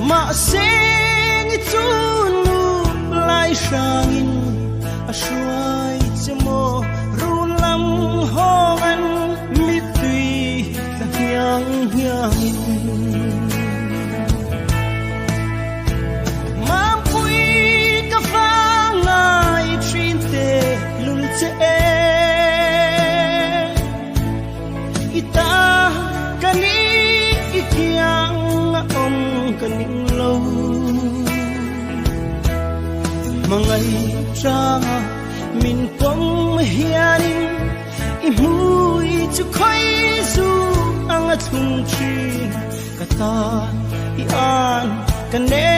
mà sen chu nu lai sangin a shuai chmo ru lam hong an mi tui la hiang hiang mam pui ka fa ngai trin te lul che ita kani ikiang om kaning lâu mangai tranga min pom hianin imui chu khoi su anga chung chi kata i an kane